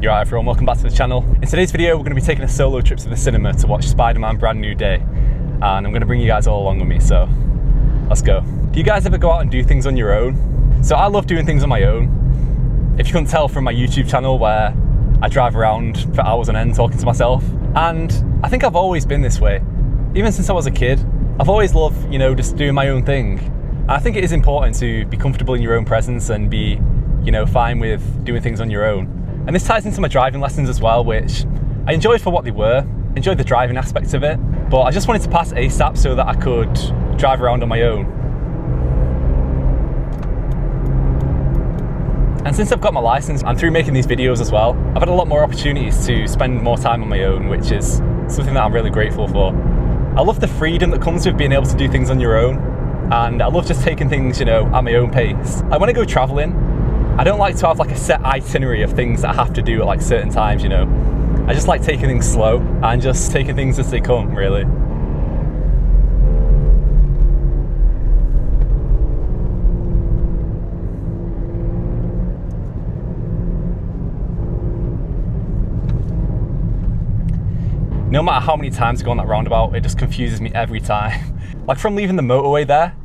You're right everyone, welcome back to the channel. In today's video we're going to be taking a solo trip to the cinema to watch Spider-Man Brand New Day, and I'm going to bring you guys all along with me, so let's go. Do you guys ever go out and do things on your own? So I love doing things on my own. If you couldn't tell from my YouTube channel where I drive around for hours on end talking to myself, and I think I've always been this way. Even since I was a kid, I've always loved, just doing my own thing. And I think it is important to be comfortable in your own presence and be, fine with doing things on your own. And this ties into my driving lessons as well, which I enjoyed for what they were, enjoyed the driving aspect of it, but I just wanted to pass ASAP so that I could drive around on my own. And since I've got my license and through making these videos as well, I've had a lot more opportunities to spend more time on my own, which is something that I'm really grateful for. I love the freedom that comes with being able to do things on your own, and I love just taking things, at my own pace. Like when I go traveling, I don't like to have like a set itinerary of things that I have to do at like certain times, I just like taking things slow and just taking things as they come, really. No matter how many times I go on that roundabout, it just confuses me every time. Like from leaving the motorway there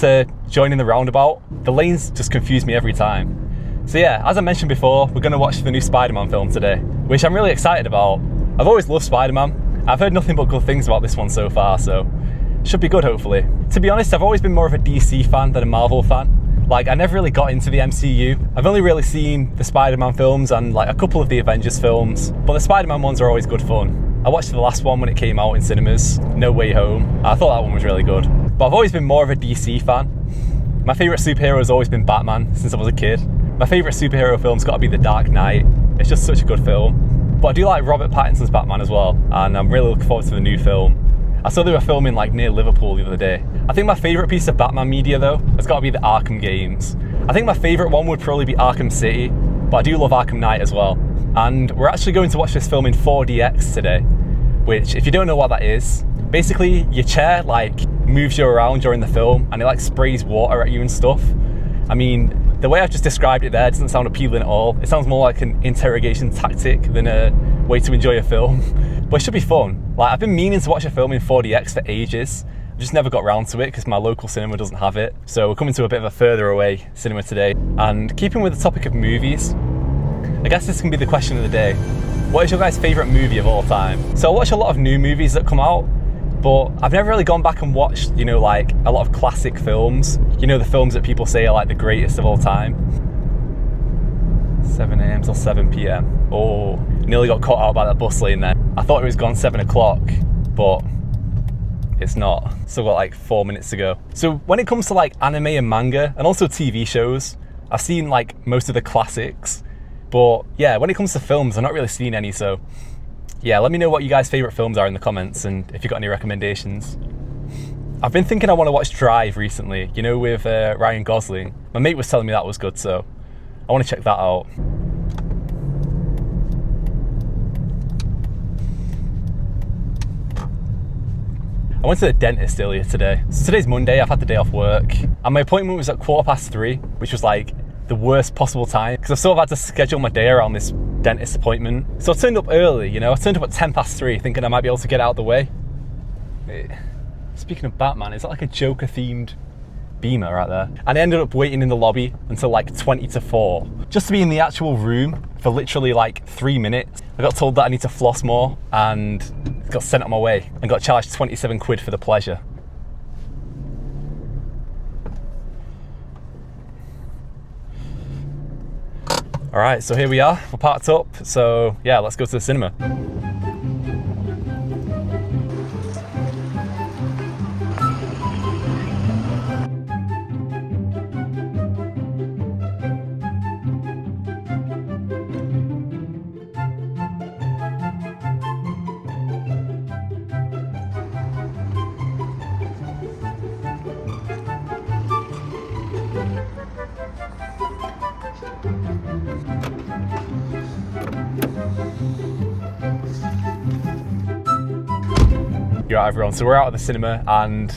to joining the roundabout, the lanes just confuse me every time. So yeah, as I mentioned before, we're going to watch the new Spider-Man film today, which I'm really excited about. I've always loved Spider-Man. I've heard nothing but good things about this one so far, so should be good hopefully. To be honest, I've always been more of a DC fan than a Marvel fan. Like, I never really got into the MCU. I've only really seen the Spider-Man films and like a couple of the Avengers films, but the Spider-Man ones are always good fun. I watched the last one when it came out in cinemas, No Way Home. I thought that one was really good. But I've always been more of a DC fan. My favourite superhero has always been Batman since I was a kid. My favourite superhero film's got to be The Dark Knight. It's just such a good film. But I do like Robert Pattinson's Batman as well, and I'm really looking forward to the new film. I saw they were filming like near Liverpool the other day. I think my favourite piece of Batman media though has got to be the Arkham games. I think my favourite one would probably be Arkham City, but I do love Arkham Knight as well. And we're actually going to watch this film in 4DX today, which, if you don't know what that is, basically your chair like moves you around during the film and it like sprays water at you and stuff. I mean, the way I've just described it there doesn't sound appealing at all. It sounds more like an interrogation tactic than a way to enjoy a film, but it should be fun. Like, I've been meaning to watch a film in 4DX for ages. I've just never got around to it because my local cinema doesn't have it. So we're coming to a bit of a further away cinema today. And keeping with the topic of movies, I guess this can be the question of the day. What is your guys' favourite movie of all time? So I watch a lot of new movies that come out, but I've never really gone back and watched, like a lot of classic films. The films that people say are like the greatest of all time. 7 AM till 7 PM. Oh, nearly got caught out by that bus lane there. I thought it was gone 7 o'clock, but it's not. Still got like 4 minutes to go. So when it comes to like anime and manga, and also TV shows, I've seen like most of the classics. But yeah, when it comes to films, I've not really seen any, so yeah, let me know what you guys' favourite films are in the comments and if you've got any recommendations. I've been thinking I want to watch Drive recently, with Ryan Gosling. My mate was telling me that was good, so I want to check that out. I went to the dentist earlier today. So today's Monday, I've had the day off work, and my appointment was at 3:15, which was like the worst possible time because I've sort of had to schedule my day around this dentist appointment. So I turned up early, I turned up at 3:10 thinking I might be able to get out of the way. Speaking of Batman, is that like a Joker themed Beamer right there? And I ended up waiting in the lobby until like 20 to 4 just to be in the actual room for literally like 3 minutes. I got told that I need to floss more and got sent on my way and got charged 27 quid for the pleasure. All right, so here we are, we're parked up. So yeah, let's go to the cinema. You're right everyone, so we're out of the cinema and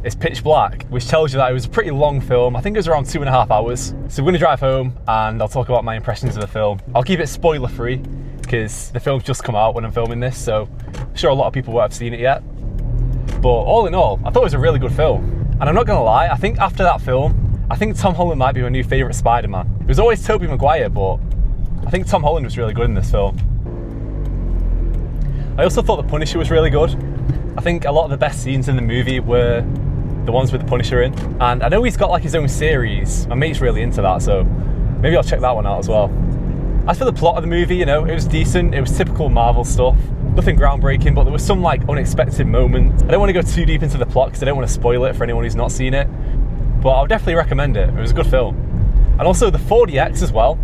it's pitch black, which tells you that it was a pretty long film. I think it was around 2.5 hours. So we're gonna drive home and I'll talk about my impressions of the film. I'll keep it spoiler free. because the film's just come out when I'm filming this, so I'm sure a lot of people won't have seen it yet. But all in all, I thought it was a really good film. And I'm not gonna lie, I think after that film, I think Tom Holland might be my new favourite Spider-Man. It was always Tobey Maguire, but I think Tom Holland was really good in this film. I also thought The Punisher was really good. I think a lot of the best scenes in the movie were the ones with the Punisher in. And I know he's got like his own series. My mate's really into that, so maybe I'll check that one out as well. As for the plot of the movie, you know, it was decent. It was typical Marvel stuff. Nothing groundbreaking, but there was some like unexpected moments. I don't want to go too deep into the plot because I don't want to spoil it for anyone who's not seen it. But I'll definitely recommend it. It was a good film. And also the 4DX as well.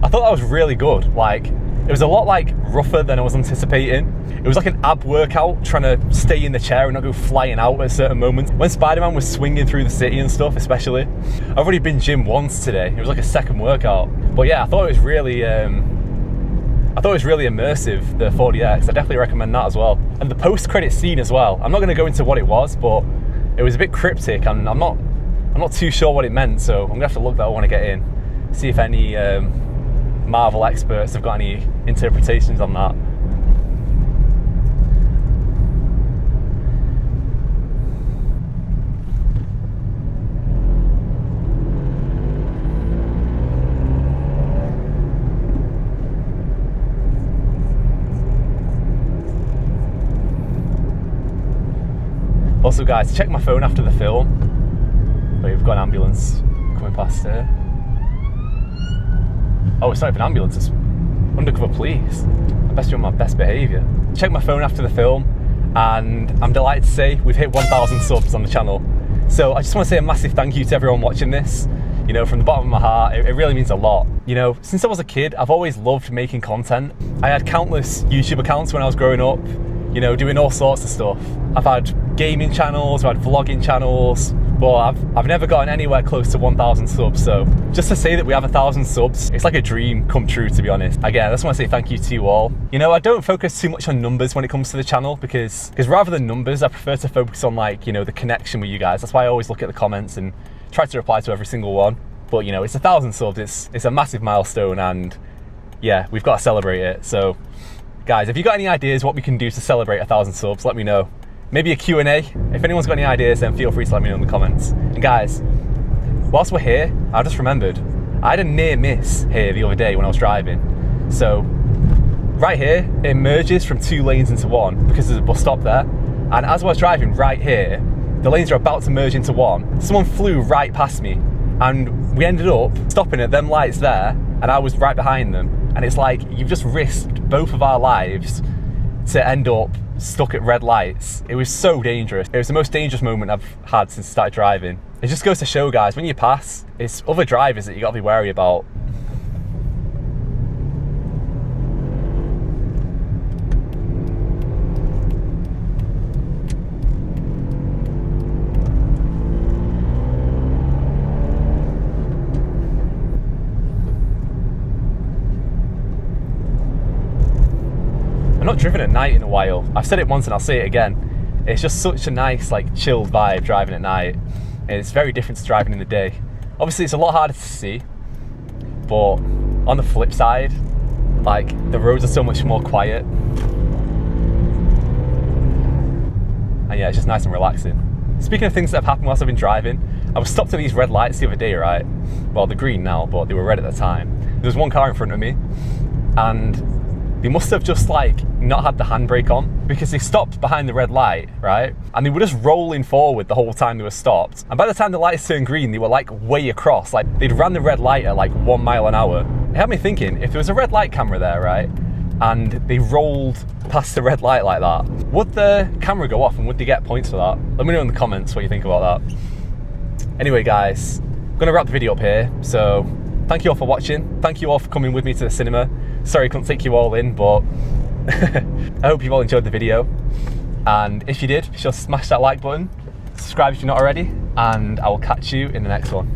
I thought that was really good. Like, it was a lot like rougher than I was anticipating. It was like an ab workout, trying to stay in the chair and not go flying out at certain moments. When Spider-Man was swinging through the city and stuff, especially. I've already been gym once today. It was like a second workout. But yeah, I thought it was really immersive, the 4DX. I definitely recommend that as well. And the post-credit scene as well. I'm not going to go into what it was, but it was a bit cryptic, and I'm not too sure what it meant. So I'm gonna have to look that up when I get in, see if any Marvel experts have got any interpretations on that. Also guys, check my phone after the film. Wait, we've got an ambulance coming past here. Oh, it's not even an ambulance, it's undercover police. I best be on my best behaviour. Check my phone after the film, and I'm delighted to say we've hit 1,000 subs on the channel. So I just want to say a massive thank you to everyone watching this. You know, from the bottom of my heart, it really means a lot. You know, since I was a kid, I've always loved making content. I had countless YouTube accounts when I was growing up, you know, doing all sorts of stuff. I've had gaming channels, I've had vlogging channels, but I've never gotten anywhere close to 1,000 subs. So just to say that we have 1,000 subs, it's like a dream come true, to be honest. Again, I just want to say thank you to you all. You know, I don't focus too much on numbers when it comes to the channel because rather than numbers, I prefer to focus on, like, you know, the connection with you guys. That's why I always look at the comments and try to reply to every single one. But you know, it's 1,000 subs, it's a massive milestone, and yeah, we've got to celebrate it. So guys, if you got any ideas what we can do to celebrate 1,000 subs, let me know. Maybe a Q&A. If anyone's got any ideas, then feel free to let me know in the comments. And guys, whilst we're here, I just remembered, I had a near miss here the other day when I was driving. So right here, it merges from 2 lanes into 1 because there's a bus stop there. And as I was driving right here, the lanes are about to merge into 1. Someone flew right past me, and we ended up stopping at them lights there, and I was right behind them. And it's like, you've just risked both of our lives to end up stuck at red lights. It was so dangerous. It was the most dangerous moment I've had since I started driving. It just goes to show, guys, when you pass, it's other drivers that you gotta be wary about. I've not driven at night in a while. I've said it once and I'll say it again. It's just such a nice, like, chilled vibe driving at night. It's very different to driving in the day. Obviously, it's a lot harder to see, but on the flip side, like, the roads are so much more quiet. And yeah, it's just nice and relaxing. Speaking of things that have happened whilst I've been driving, I was stopped at these red lights the other day, right? Well, they're green now, but they were red at the time. There was one car in front of me, and they must have just, like, not had the handbrake on because they stopped behind the red light, right? And they were just rolling forward the whole time they were stopped. And by the time the lights turned green, they were, like, way across. Like, they'd ran the red light at, like, 1 mile an hour. It had me thinking, if there was a red light camera there, right, and they rolled past the red light like that, would the camera go off and would they get points for that? Let me know in the comments what you think about that. Anyway, guys, I'm gonna wrap the video up here. So thank you all for watching. Thank you all for coming with me to the cinema. Sorry I couldn't take you all in, but I hope you all enjoyed the video. And if you did, be sure to smash that like button, subscribe if you're not already, and I will catch you in the next one.